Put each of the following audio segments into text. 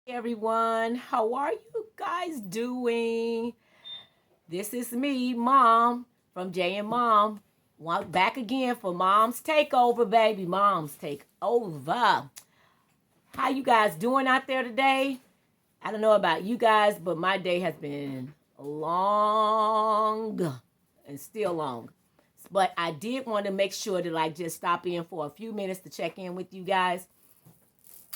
Everyone. How are you guys doing? This is me, Mom, from Jay and Mom. Back again for Mom's Takeover, baby. Mom's Takeover. How you guys doing out there today? I don't know about you guys, but my day has been long and still long. But I did want to make sure to just stop in for a few minutes to check in with you guys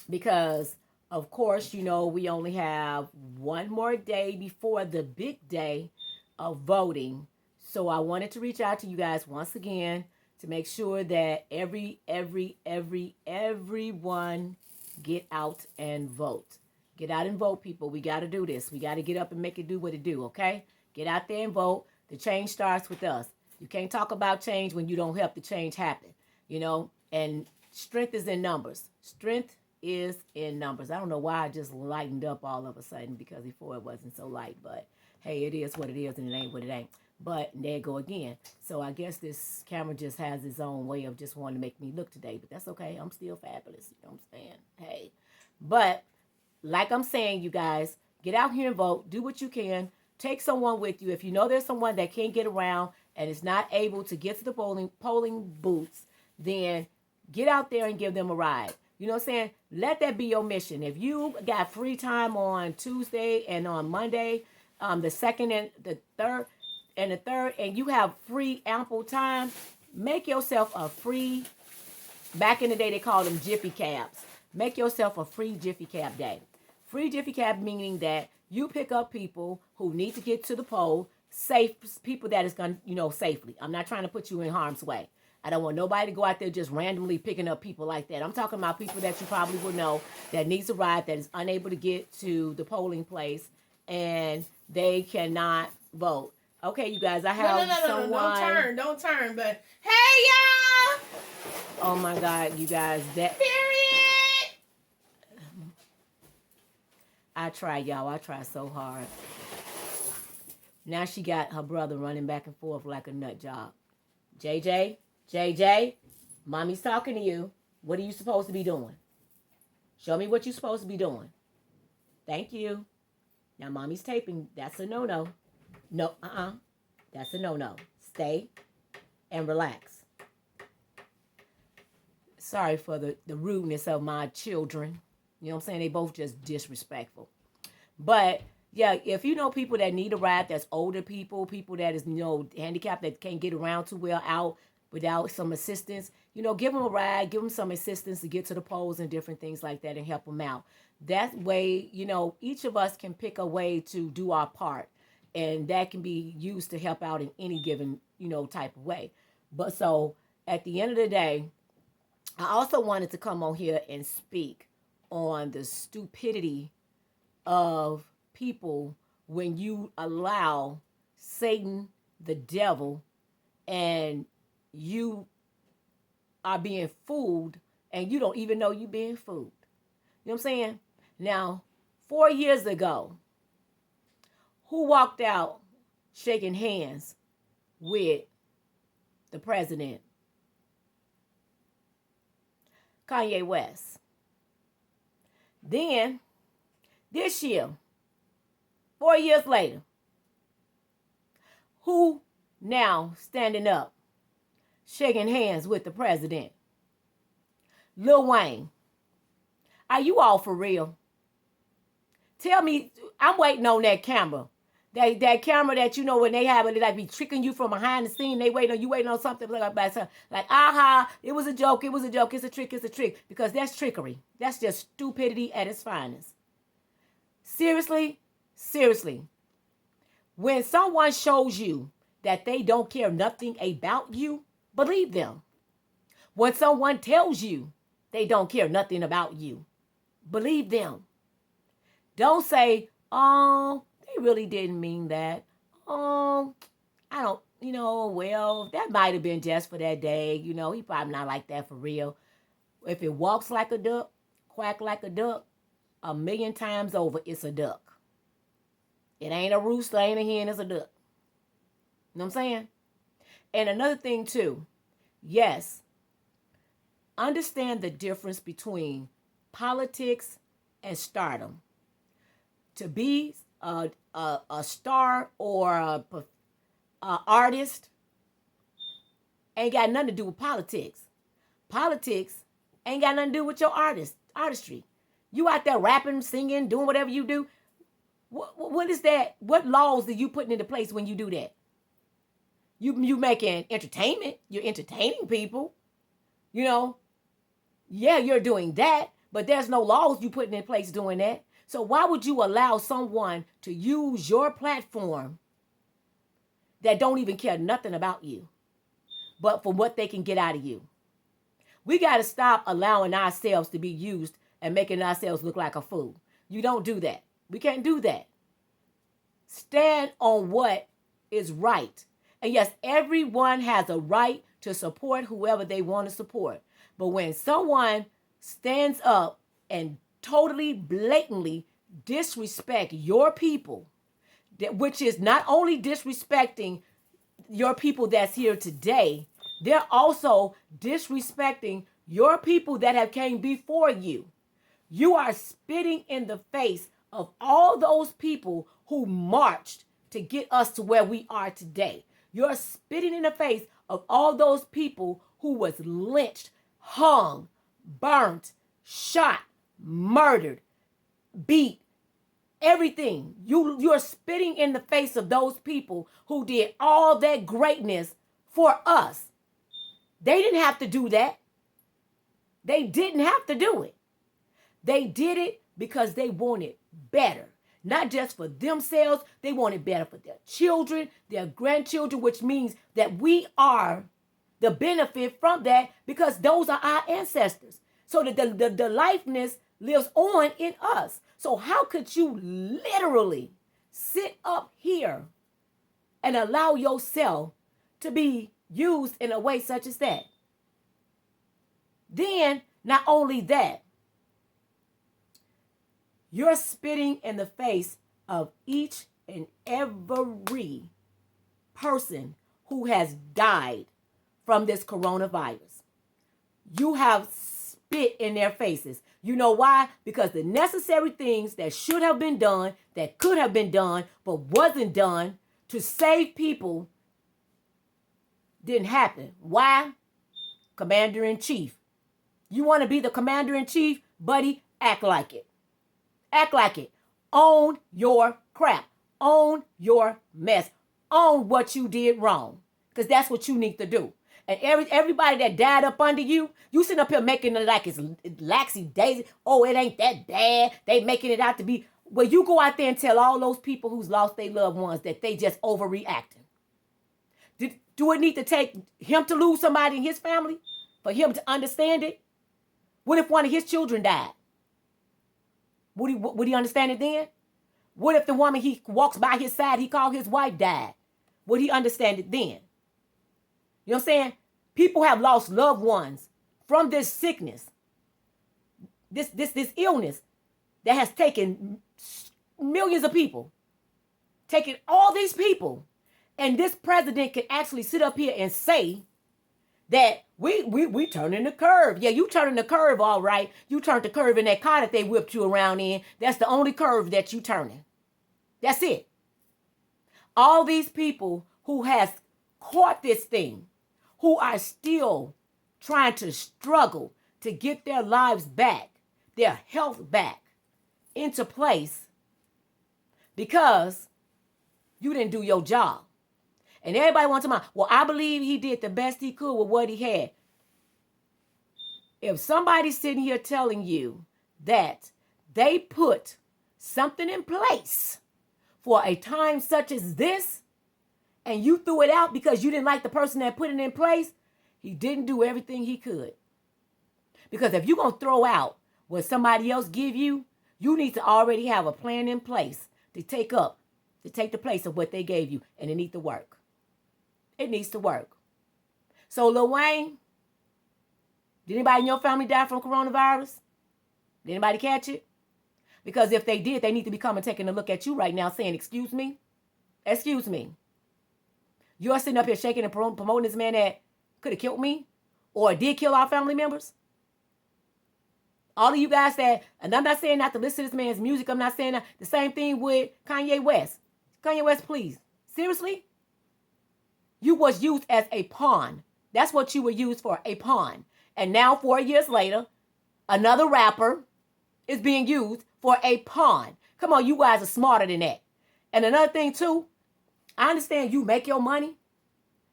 because of course, we only have one more day before the big day of voting. So I wanted to reach out to you guys once again to make sure that everyone get out and vote. Get out and vote, people. We got to do this. We got to get up and make it do what it do, okay? Get out there and vote. The change starts with us. You can't talk about change when you don't help the change happen, And strength is in numbers. Strength is in numbers. I don't know why I just lightened up all of a sudden because before it wasn't so light, but hey, it is what it is and it ain't what it ain't. But there you go again. So I guess this camera just has its own way of just wanting to make me look today, but that's okay. I'm still fabulous. You know what I'm saying? Hey. But like I'm saying, you guys, get out here and vote. Do what you can. Take someone with you. If you know there's someone that can't get around and is not able to get to the polling booths, then get out there and give them a ride. You know what I'm saying? Let that be your mission. If you got free time on Tuesday and on Monday, the second and the third, and you have free ample time, make yourself a free. Back in the day, they called them Jiffy Cabs. Make yourself a free Jiffy Cab day. Free Jiffy Cab meaning that you pick up people who need to get to the poll, safe people that is going to, safely. I'm not trying to put you in harm's way. I don't want nobody to go out there just randomly picking up people like that. I'm talking about people that you probably will know that needs a ride, that is unable to get to the polling place, and they cannot vote. Okay, you guys, I have someone. Don't turn. But hey, y'all! Oh my God, you guys, that. Period. I try, y'all. I try so hard. Now she got her brother running back and forth like a nut job. JJ, mommy's talking to you. What are you supposed to be doing? Show me what you're supposed to be doing. Thank you. Now, mommy's taping. That's a no-no. No, That's a no-no. Stay and relax. Sorry for the rudeness of my children. You know what I'm saying? They both just disrespectful. But, yeah, if you know people that need a ride, that's older people that is, handicapped, that can't get around too well out without some assistance, give them a ride, give them some assistance to get to the polls and different things like that and help them out. That way, each of us can pick a way to do our part. And that can be used to help out in any given, type of way. But so at the end of the day, I also wanted to come on here and speak on the stupidity of people when you allow Satan, the devil, and you are being fooled and you don't even know you're being fooled. You know what I'm saying? Now, 4 years ago, who walked out shaking hands with the president? Kanye West. Then, this year, 4 years later, who now standing up, shaking hands with the president? Lil Wayne. Are you all for real? Tell me, I'm waiting on that camera. That camera that when they have it, they be tricking you from behind the scene. You waiting on something like aha, it was a joke, it's a trick, because that's trickery. That's just stupidity at its finest. Seriously, when someone shows you that they don't care nothing about you, believe them. When someone tells you they don't care nothing about you, believe them. Don't say, oh, they really didn't mean that. Oh, I don't, well, that might have been just for that day. He probably not like that for real. If it walks like a duck, quack like a duck, 1,000,000 times over, it's a duck. It ain't a rooster, ain't a hen, it's a duck. You know what I'm saying? And another thing too, yes, understand the difference between politics and stardom. to be a star or a artist ain't got nothing to do with politics. Politics ain't got nothing to do with your artistry. You out there rapping, singing, doing whatever you do. What is that? What laws are you putting into place when you do that? You making entertainment. You're entertaining people. You know, yeah, you're doing that, but there's no laws you putting in place doing that. So why would you allow someone to use your platform that don't even care nothing about you, but for what they can get out of you? We got to stop allowing ourselves to be used and making ourselves look like a fool. You don't do that. We can't do that. Stand on what is right. And yes, everyone has a right to support whoever they want to support. But when someone stands up and totally, blatantly disrespect your people, which is not only disrespecting your people that's here today, they're also disrespecting your people that have came before you. You are spitting in the face of all those people who marched to get us to where we are today. You're spitting in the face of all those people who was lynched, hung, burnt, shot, murdered, beat, everything. You're spitting in the face of those people who did all that greatness for us. They didn't have to do that. They didn't have to do it. They did it because they wanted better. Not just for themselves, they wanted better for their children, their grandchildren, which means that we are the benefit from that because those are our ancestors. So that the lifeness lives on in us. So how could you literally sit up here and allow yourself to be used in a way such as that? Then, not only that, you're spitting in the face of each and every person who has died from this coronavirus. You have spit in their faces. You know why? Because the necessary things that should have been done, that could have been done, but wasn't done to save people didn't happen. Why? Commander-in-chief. You want to be the commander-in-chief, buddy? Act like it. Act like it. Own your crap. Own your mess. Own what you did wrong. Because that's what you need to do. And everybody that died up under you, you sitting up here making it like it's laxy daisy. Oh, it ain't that bad. They making it out to be. Well, you go out there and tell all those people who's lost their loved ones that they just overreacting. Do it need to take him to lose somebody in his family for him to understand it? What if one of his children died? Would he understand it then? What if the woman he walks by his side, he called his wife, died? Would he understand it then? You know what I'm saying? People have lost loved ones from this sickness, this illness that has taken millions of people, taken all these people. And this president can actually sit up here and say that we turning the curve. Yeah, you turning the curve, all right. You turned the curve in that car that they whipped you around in. That's the only curve that you turning. That's it. All these people who has caught this thing, who are still trying to struggle to get their lives back, their health back into place because you didn't do your job. And everybody wants to mind, well, I believe he did the best he could with what he had. If somebody's sitting here telling you that they put something in place for a time such as this, and you threw it out because you didn't like the person that put it in place, he didn't do everything he could. Because if you're going to throw out what somebody else give you, you need to already have a plan in place to take the place of what they gave you, and it needs to work. It needs to work. So, Lil Wayne, did anybody in your family die from coronavirus? Did anybody catch it? Because if they did, they need to be coming taking a look at you right now saying, excuse me? Excuse me. You're sitting up here shaking and promoting this man that could have killed me or did kill our family members? All of you guys that, and I'm not saying not to listen to this man's music. I'm not saying that. The same thing with Kanye West. Kanye West, please. Seriously? You was used as a pawn. That's what you were used for, a pawn. And now 4 years later, another rapper is being used for a pawn. Come on, you guys are smarter than that. And another thing too, I understand you make your money.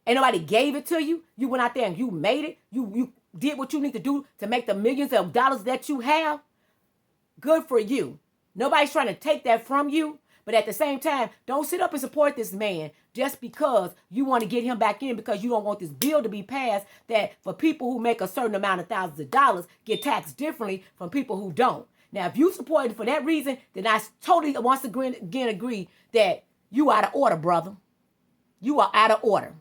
Ain't nobody gave it to you. You went out there and you made it. You did what you need to do to make the millions of dollars that you have. Good for you. Nobody's trying to take that from you. But at the same time, don't sit up and support this man just because you want to get him back in because you don't want this bill to be passed that for people who make a certain amount of thousands of dollars get taxed differently from people who don't. Now, if you support it for that reason, then I totally once again agree that you out of order, brother. You are out of order.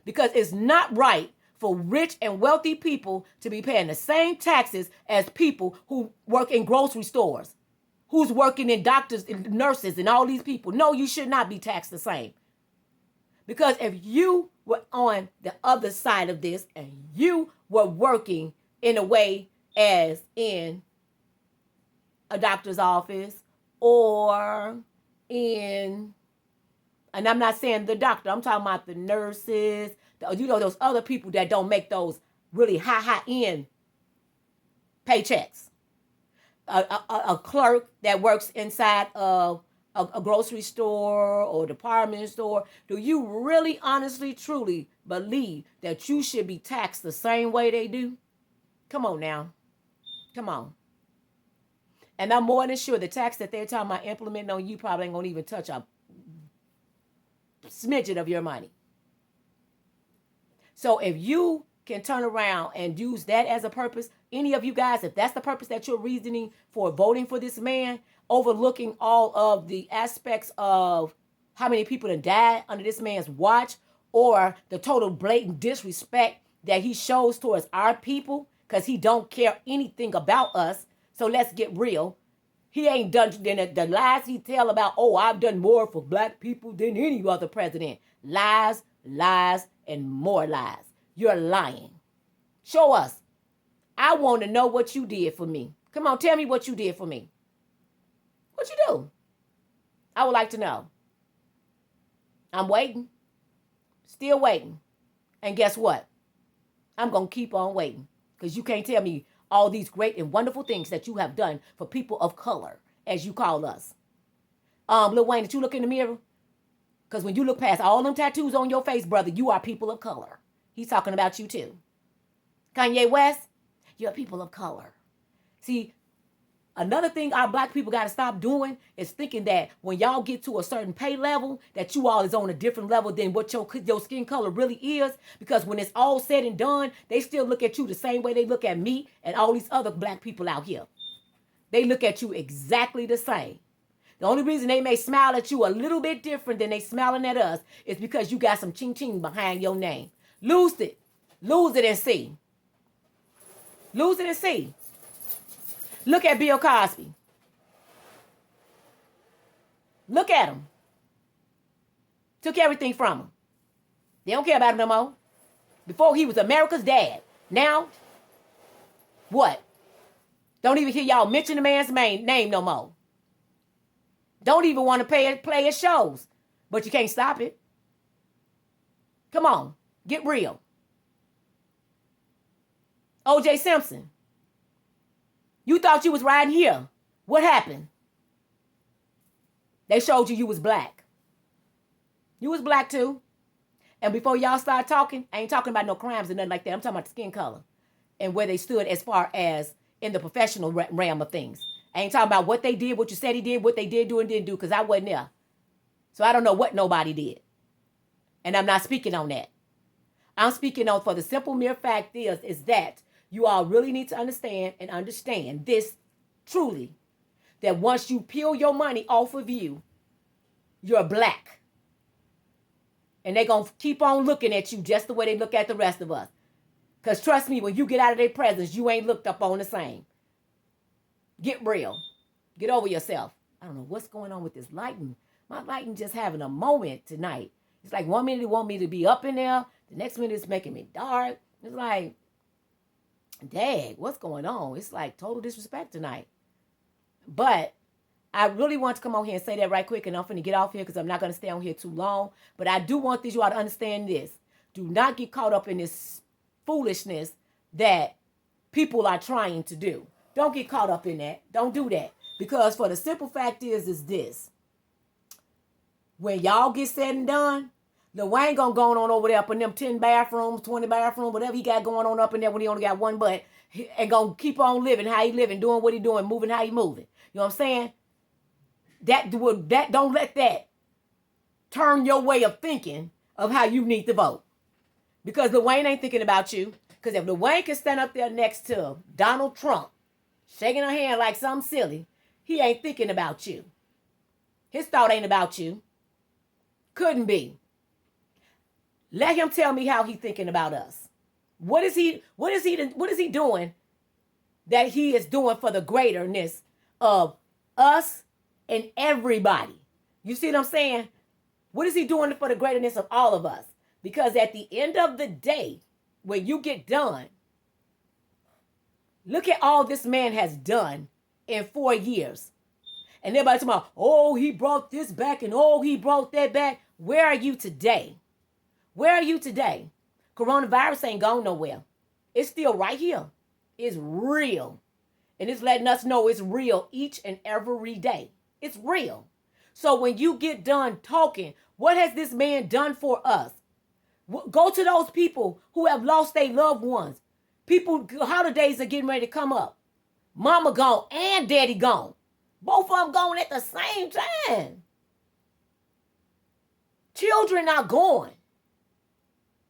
Because it's not right for rich and wealthy people to be paying the same taxes as people who work in grocery stores, who's working in doctors and nurses and all these people. No, you should not be taxed the same. Because if you were on the other side of this and you were working in a way as in a doctor's office or in, and I'm not saying the doctor, I'm talking about the nurses, those other people that don't make those really high end paychecks. A clerk that works inside of a grocery store or department store. Do you really, honestly, truly believe that you should be taxed the same way they do? Come on now. Come on. And I'm more than sure the tax that they're talking about implementing on you probably ain't going to even touch a smidget of your money. So if you can turn around and use that as a purpose, any of you guys, if that's the purpose that you're reasoning for voting for this man, overlooking all of the aspects of how many people have died under this man's watch, or the total blatant disrespect that he shows towards our people, because he don't care anything about us. So let's get real. He ain't done the lies he tell about, oh, I've done more for black people than any other president. Lies, lies, and more lies. You're lying. Show us. I want to know what you did for me. Come on, tell me what you did for me. What you do? I would like to know. I'm waiting. Still waiting. And guess what? I'm going to keep on waiting. Because you can't tell me all these great and wonderful things that you have done for people of color, as you call us. Lil Wayne, did you look in the mirror? Because when you look past all them tattoos on your face, brother, you are people of color. He's talking about you too. Kanye West, you're people of color. See, another thing our black people got to stop doing is thinking that when y'all get to a certain pay level, that you all is on a different level than what your skin color really is. Because when it's all said and done, they still look at you the same way they look at me and all these other black people out here. They look at you exactly the same. The only reason they may smile at you a little bit different than they smiling at us is because you got some ching-ching behind your name. Lose it. Lose it and see. Lose it and see. Look at Bill Cosby. Look at him. Took everything from him. They don't care about him no more. Before he was America's dad. Now, what? Don't even hear y'all mention the man's name no more. Don't even want to play his shows. But you can't stop it. Come on. Get real. O.J. Simpson. You thought you was riding here. What happened? They showed you was black. You was black too. And before y'all start talking, I ain't talking about no crimes or nothing like that. I'm talking about the skin color and where they stood as far as in the professional realm of things. I ain't talking about what they did, what you said he did, what they did do and didn't do, because I wasn't there. So I don't know what nobody did. And I'm not speaking on that. I'm speaking on for the simple mere fact is that you all really need to understand this truly, that once you peel your money off of you, you're black. And they're going to keep on looking at you just the way they look at the rest of us. Because trust me, when you get out of their presence, you ain't looked up on the same. Get real. Get over yourself. I don't know what's going on with this lighting. My lighting just having a moment tonight. It's like 1 minute they want me to be up in there. The next minute it's making me dark. It's like, Dang, what's going on? It's like total disrespect tonight. But I really want to come on here and say that right quick, and I'm finna get off here because I'm not going to stay on here too long. But I do want these you all to understand this. Do not get caught up in this foolishness that people are trying to do. Don't get caught up in that. Don't do that. Because for the simple fact is this. When y'all get said and done, Lil Wayne gonna go on over there up in them 10 bathrooms, 20 bathrooms, whatever he got going on up in there when he only got one butt, and gonna keep on living how he living, doing what he doing, moving how he moving. You know what I'm saying? That don't let that turn your way of thinking of how you need to vote. Because Lil Wayne ain't thinking about you. Because if Lil Wayne can stand up there next to Donald Trump, shaking her hand like something silly, he ain't thinking about you. His thought ain't about you. Couldn't be. Let him tell me how he thinking about us. What is he doing that he is doing for the greaterness of us and everybody? You see what I'm saying? What is he doing for the greaterness of all of us? Because at the end of the day, when you get done, look at all this man has done in 4 years. And everybody talking about, oh, he brought this back and oh, he brought that back. Where are you today? Where are you today? Coronavirus ain't gone nowhere. It's still right here. It's real. And it's letting us know it's real each and every day. It's real. So when you get done talking, what has this man done for us? Go to those people who have lost their loved ones. People, holidays are getting ready to come up. Mama gone and daddy gone. Both of them gone at the same time. Children are gone.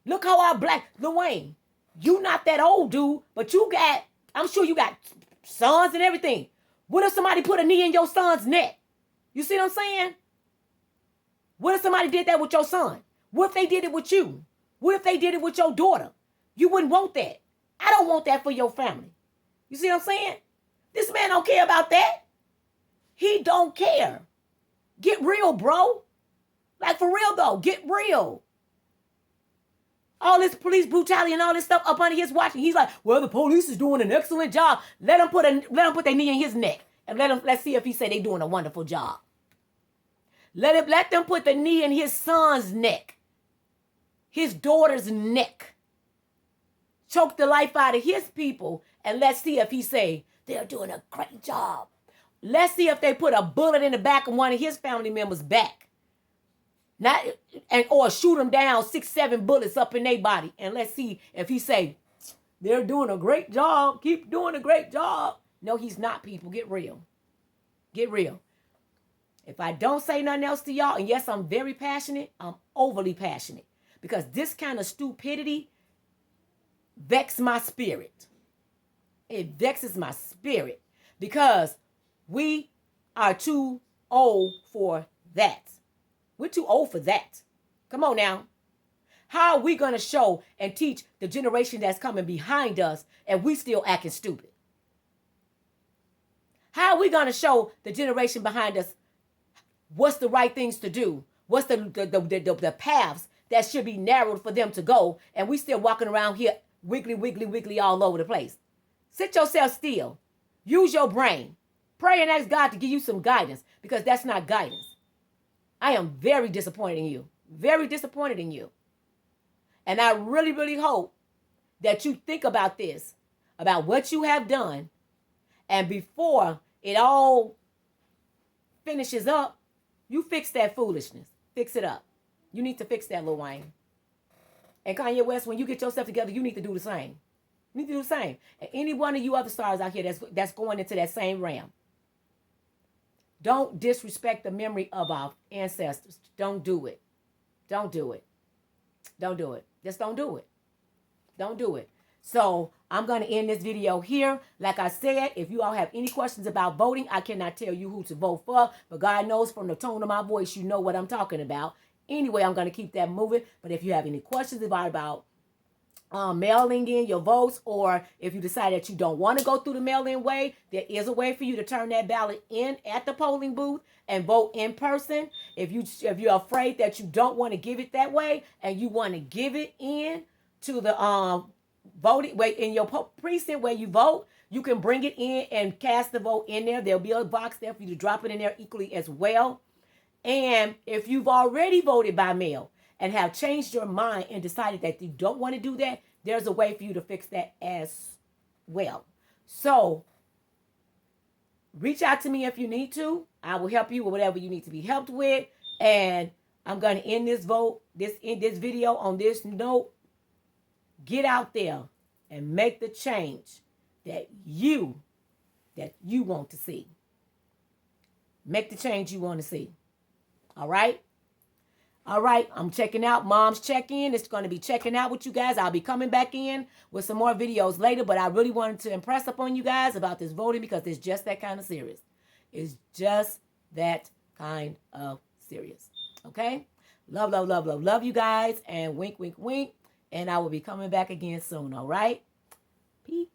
Look how our black, Lil Wayne, you not that old dude, but you got, I'm sure you got sons and everything. What if somebody put a knee in your son's neck? You see what I'm saying? What if somebody did that with your son? What if they did it with you? What if they did it with your daughter? You wouldn't want that. I don't want that for your family. You see what I'm saying? This man don't care about that. He don't care. Get real, bro. Like for real though, get real. All this police brutality and all this stuff up under his watch. And he's like, well, the police is doing an excellent job. Let them put their knee in his neck. And let's see if he say they doing a wonderful job. Let them put the knee in his son's neck. His daughter's neck. Choke the life out of his people. And let's see if he say they're doing a great job. Let's see if they put a bullet in the back of one of his family members' back. Or shoot them down 6, 7 bullets up in their body. And let's see if he say, they're doing a great job. Keep doing a great job. No, he's not, people. Get real. Get real. If I don't say nothing else to y'all, and yes, I'm very passionate, I'm overly passionate. Because this kind of stupidity vexes my spirit. It vexes my spirit. Because we are too old for that. We're too old for that. Come on now. How are we going to show and teach the generation that's coming behind us and we still acting stupid? How are we going to show the generation behind us what's the right things to do? What's the paths that should be narrowed for them to go, and we still walking around here wiggly all over the place? Sit yourself still. Use your brain. Pray and ask God to give you some guidance, because that's not guidance. I am very disappointed in you. Very disappointed in you. And I really, really hope that you think about this, about what you have done, and before it all finishes up, you fix that foolishness. Fix it up. You need to fix that, Lil Wayne. And Kanye West, when you get yourself together, you need to do the same. You need to do the same. And any one of you other stars out here that's going into that same realm. Don't disrespect the memory of our ancestors. Don't do it. Don't do it. Don't do it. Just don't do it. Don't do it. So I'm going to end this video here. Like I said, if you all have any questions about voting, I cannot tell you who to vote for. But God knows from the tone of my voice, you know what I'm talking about. Anyway, I'm going to keep that moving. But if you have any questions about mailing in your votes, or if you decide that you don't want to go through the mail-in way, there is a way for you to turn that ballot in at the polling booth and vote in person. If you're afraid that you don't want to give it that way and you want to give it in to the voting wait in your precinct where you vote, you can bring it in and cast the vote in there. There'll be a box there for you to drop it in there equally as well. And if you've already voted by mail and have changed your mind and decided that you don't want to do that, there's a way for you to fix that as well. So reach out to me if you need to. I will help you with whatever you need to be helped with. And I'm going to end this video on this note. Get out there and make the change that you want to see. Make the change you want to see. All right? All right, I'm checking out. Mom's check-in. It's going to be checking out with you guys. I'll be coming back in with some more videos later, but I really wanted to impress upon you guys about this voting because it's just that kind of serious. It's just that kind of serious. Okay? Love, love, love, love, love you guys. And wink, wink, wink. And I will be coming back again soon. All right? Peace.